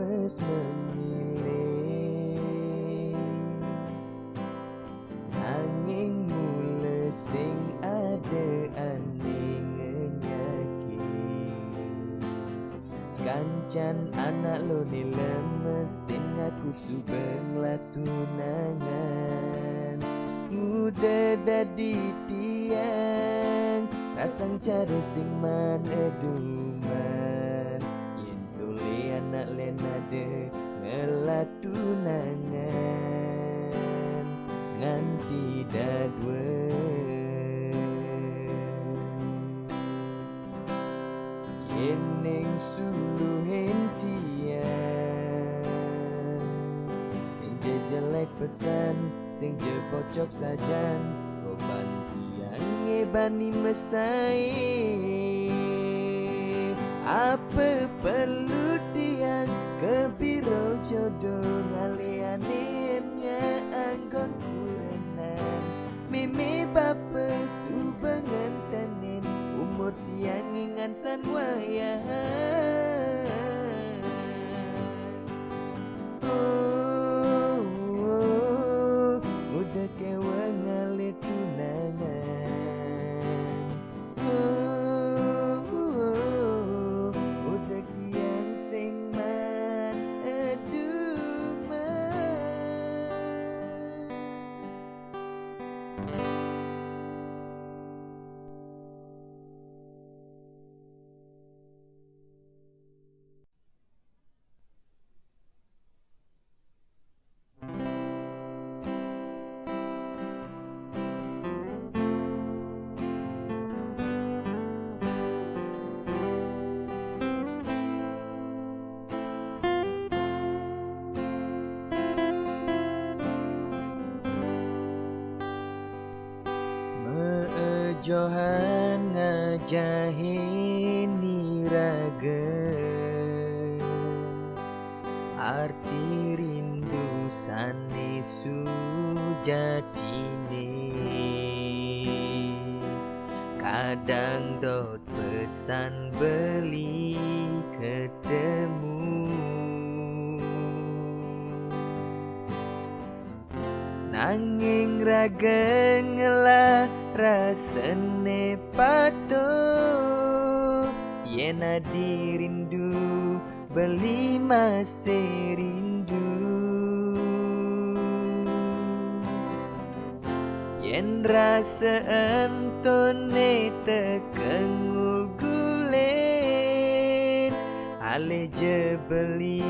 wes memilih nanging mule sing ade aning nyaki sekancan anak lo ni lemesin aku subeng latunangan udah dadi tiang rasang cara sing man eduman yen tuli anak lenade ngelatunangan nganti dadwe yen ning suluhin tiang sing jelek pesan sing pocok sajan koban tiang ngebani mesai apa perlu tiang kebiro jodoh ngaliannya anggon kurenan mimi bapa subengan tanen umur tiang ingan san wayahan udah kewa ngalir tunangan udah kian sing man eduman. Johan ngajahin niraga arti rindu sane sujatine kadang dot pesan beli ketemu nanging raga ngelah rasane patuh yen dirindu beli masih rindu yen rasa entone tekengul gulen ale je beli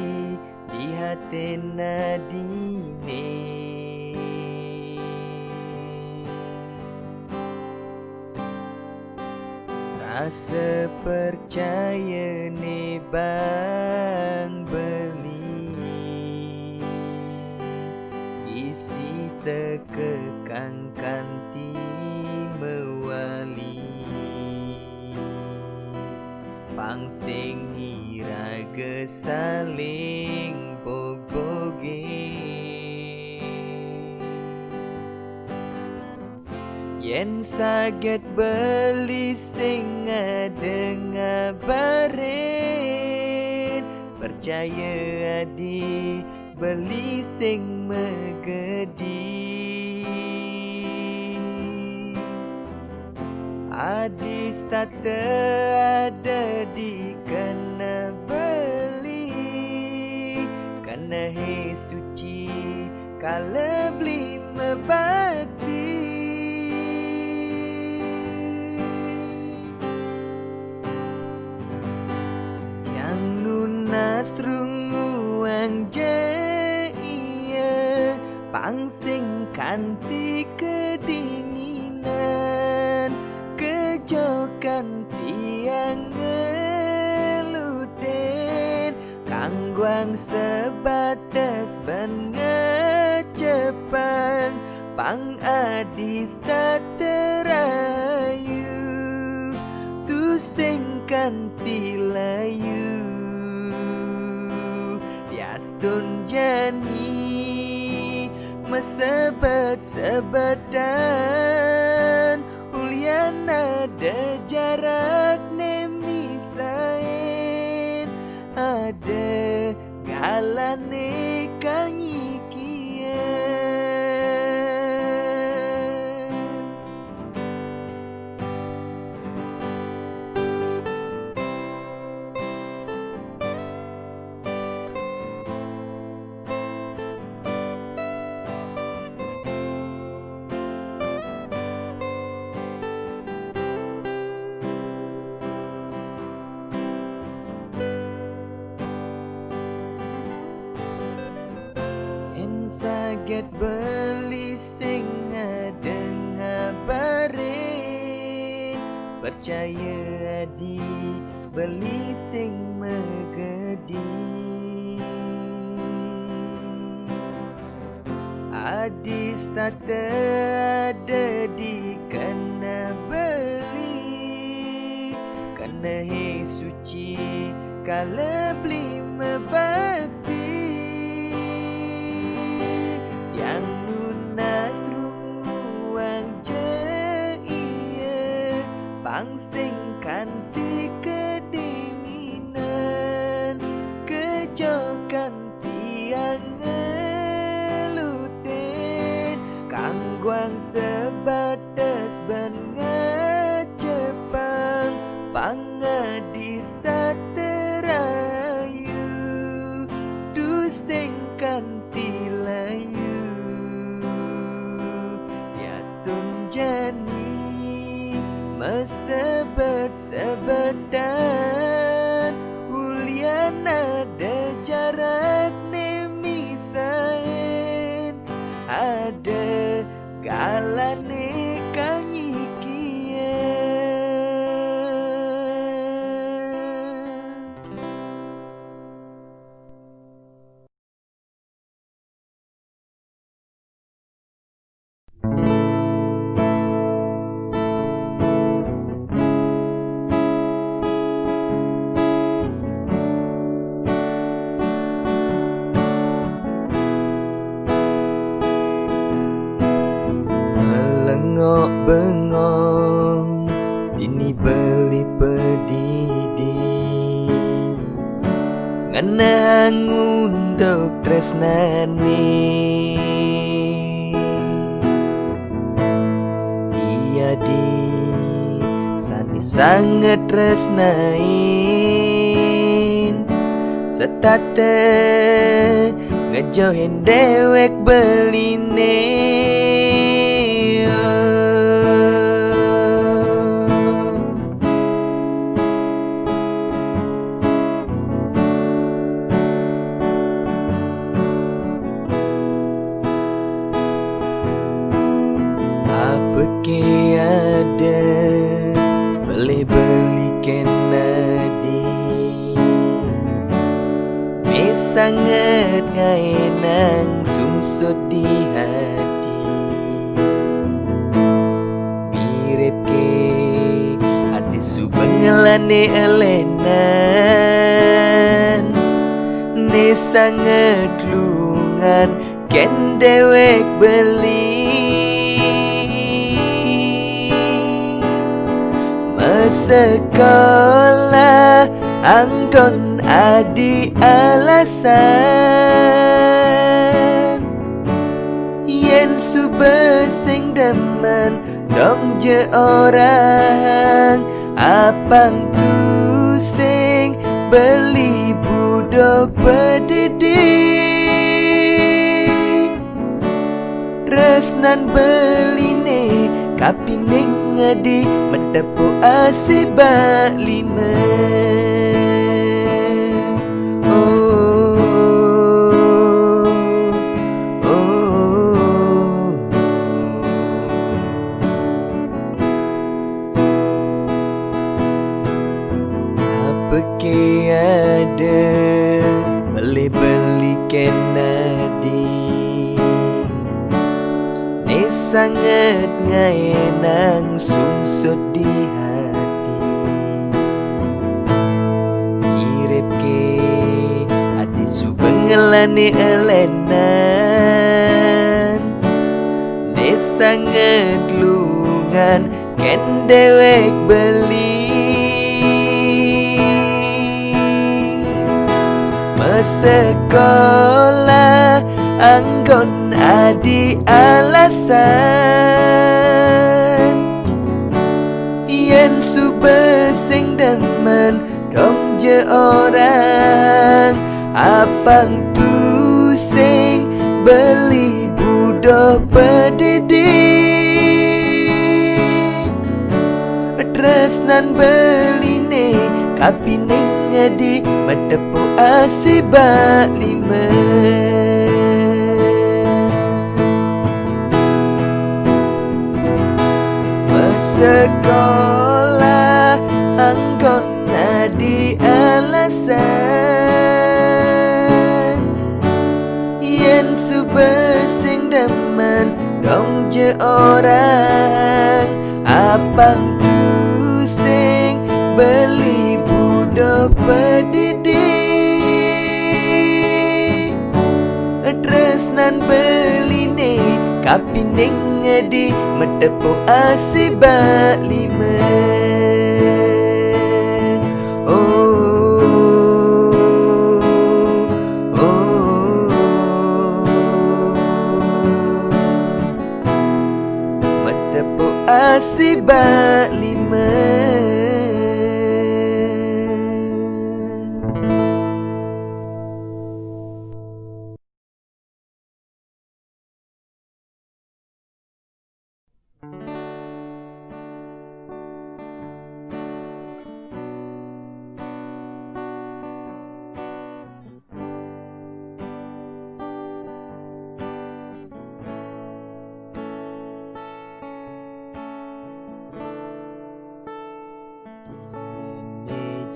di hati nadine rasa percaya ne bang beli isi tekekang kanti mewali pangsing iraga saling boboge yen saget beli sing ada ngabarin percaya adi beli sing megedi adi stata ada di kena beli kena he suci kala beli mebati Nasrunguang jaya pangsing kanti kedinginan kejokan tiang ngeluden kangguang sebatas ban ngecepan pang adis tak terayu tusing kanti layu Astun jani mesebat-sebatan ulian ada jarak nemisain ada galane kanyi kia. Saget beli sing dengar barin, percaya di beli sing megedi. Adis tata ada di kena beli, kena he suci kala beli mebakti. Yang lunas ruang je iya pangsing kanti kedinginan kejokan tiang ngeluden kangguang sebatas benga Jepang pangadis tak terayu duseng kanti layu jani mesebet-sebetan ulian ada jarak nemisain ada galane kanyi kia. Melengok bengong ini beli pedidi ngana ngundok tresnani iya di sani sangat tresnain setate ngejauhin dewek beline. Peke ada beli kenadi me sangat ngaenang sungsut di hati mirip ke hati subengelane elenan ne sangat lungan ken dewek beli sekolah angkon adi alasan yen subesing demen dong je orang apang tu sing beli budo pedidi resnan beline kapining ngadi mendepo asibak lima. Apa ke ada beli kenadi sangat ngaenang sungsut di hati mirip ke hati subengelane elenan ne sangat lungan ken dewek beli Sekolah anggon adi alasan yen super sing demen dong je orang apang tu sing beli budak pendidik tresnan beline kapining di matepo asibak lima sekolah anggon adi alasan yen super sing demen dong je orang apang tu sing beli budak pendidik tresnan beline kapining di matepo asibak lima matepo asibak lima.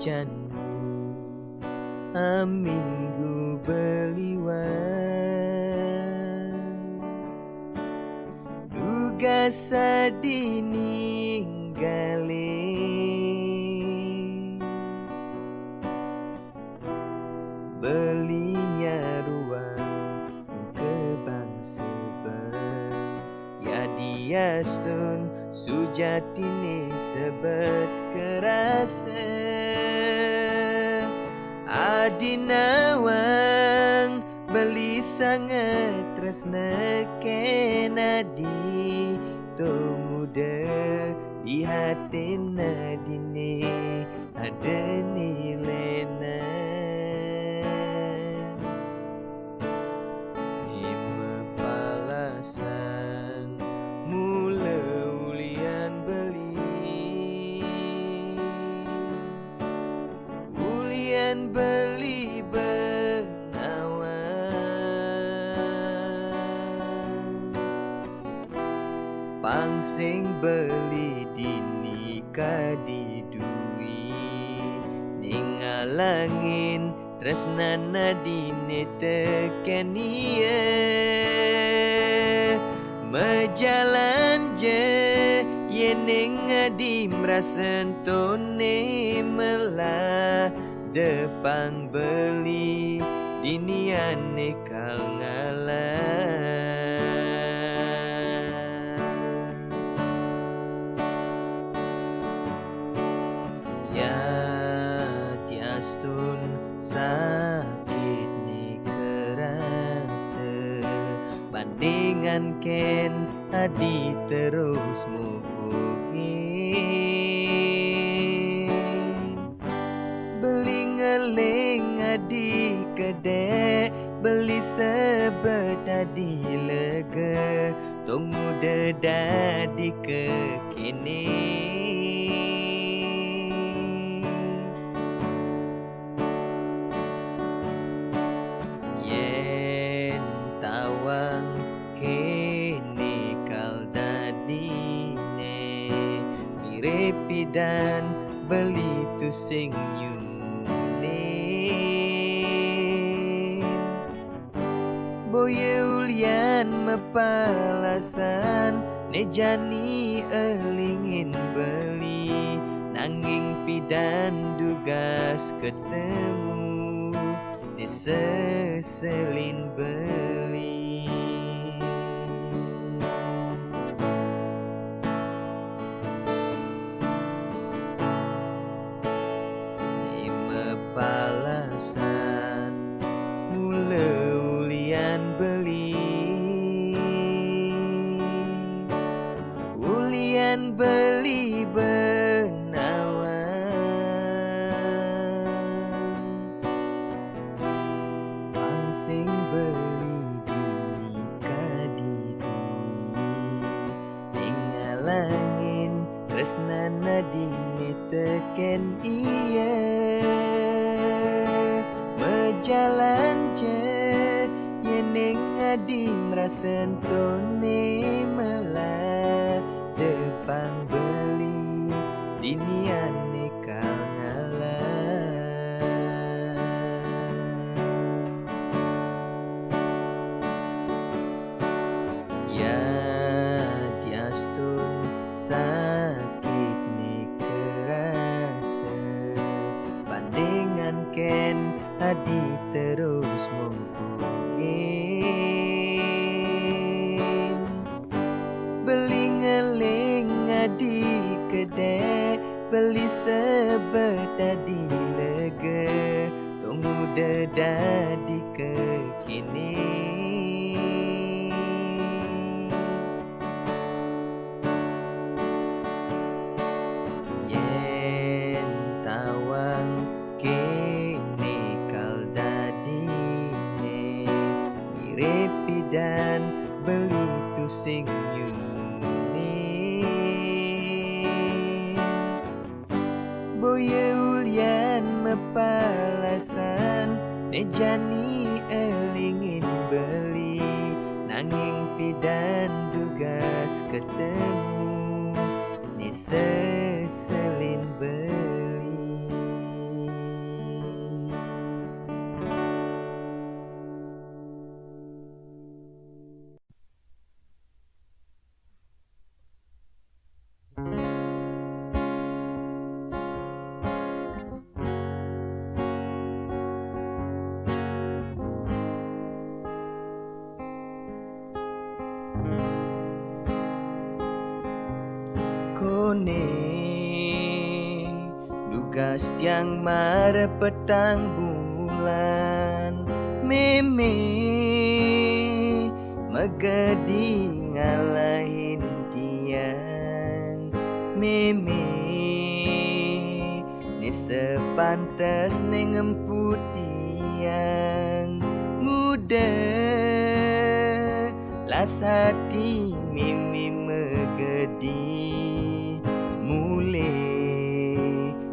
Janmu aminggu beliwan duga sadini ninggali belinya ruang kebangsaban ya dia stun sujatine sebet kerasa adinawang beli sangat tresna kenadi to muda di hati nadine ada nilainya lima palasan mula ulian beli benawan pangsing beli dinikah di dui ningalangin tresnana dine teken iya mejalan je yening adi mrasentone melah depang beli diniane kal ngalah ya tiastun sakit ni kerasa bandingan ken adi terus mugi ngeling adi kedek beli sebet adi lega tong muda dadi kekini yen tawang kini kal dadine mirip dan beli tu sing boye ulian mepalasan nejani elingin beli nanging pidan dugas ketemu diseselin beli lima palasan Belingan beli benawan, pangsing beli dini kadidui, ningalangin tresnana dini teken iya. Mejalan je yeneng adi merasen tone melah depang beli dinian nekal ngalah. Ya diastun sakit ni kerasa, bandingan ken adi terus mungkin. Belingeling adi kedai, beli sebet adi lega, tunggu dedadi kekini. Yen tawang kene kal dadine, mirip dan beli tu sing nyunin. Boye ulian mepalasan, nejani elingin beli, nanging pidan dugas ketemu, ni seselin beli. Kone dugas tiang mare petang bulan, meme megedi ngalahin tiang, meme ni sepantas nengemput tiang muda las hati mimi megedi mule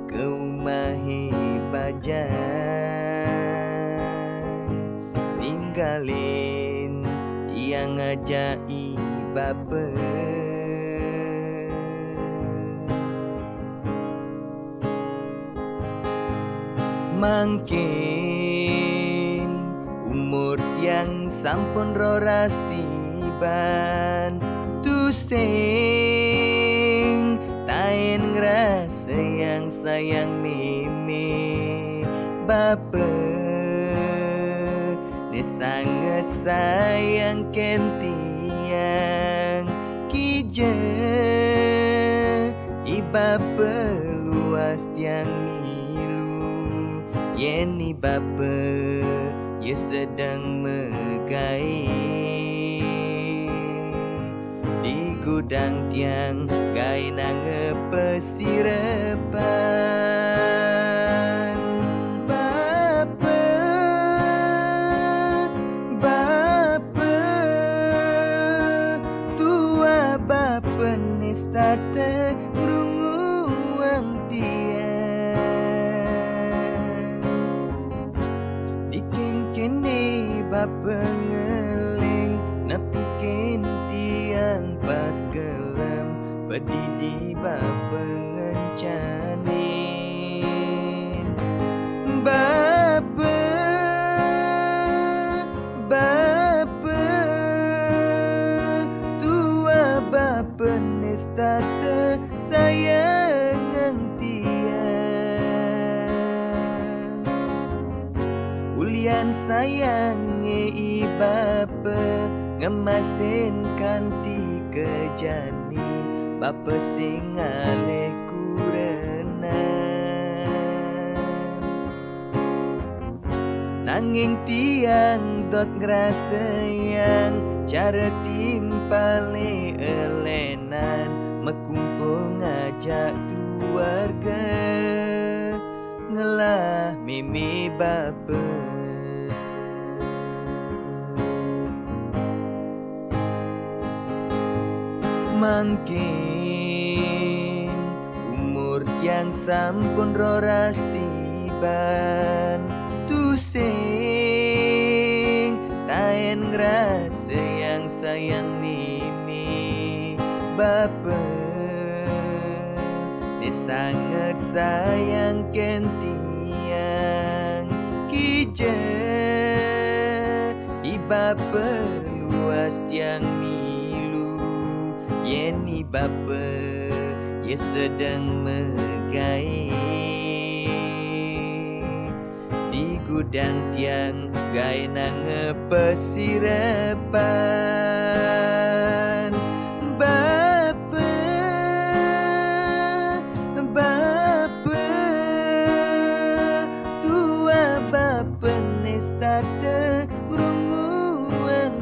keumahi bajang, ninggalin tiang ajaib apa. Mangkin umur tiang sampun roras tiban, tu sing tain ngerasa yang sayang mimi bapa, ni sangat sayang kentiang kije ibapa luas tiang milu, yeni bapa ye sedang megai di gudang tiang gai nange pesirapan. Bapa, bapa, tua bapa nestata ngrungu ang tiang, diking kene bapa ngeling napikin tiang pas gelem pedidi bapa ngencanin. Bapa, bapa, tua bapa nestata sayang ang tiang, ulian sayange ibapa ngemasin kanti kejani, bapa sing ale kurenan, nanging tiang dot ngerasa yang cara timpale elenan mekumpulan mimi bapa. Mangkin umur yang sampun roras tiban tusing taen ngerasa yang sayang mimi bapa. Ni sangat sayang kentiang kije ibapa luas tiang milu yeni bapa ye sedang megai di gudang tiang gai nang pesirapan bapa bapa tua bapa nestate grunguan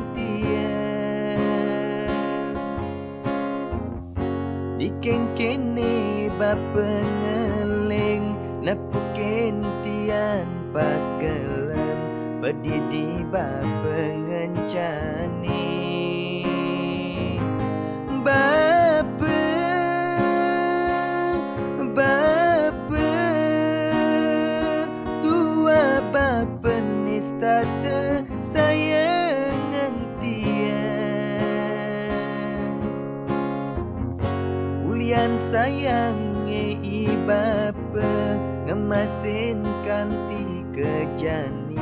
dikengkene bapa ngeleng napuken tian pas kelem pedidi bapa ngencani bapa bapa tua bapa nistate sayang tian ulian sayange ibapa ngemasin kanti kejani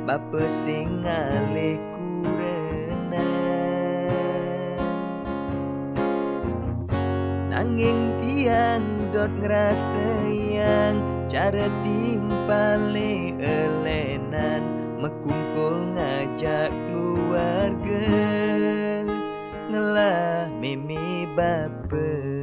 bapa sing ale kurenan nanging tiang dot ngerasa yang cara timpale elenan mekumpul ngajak keluarga ngelah mimi bapa.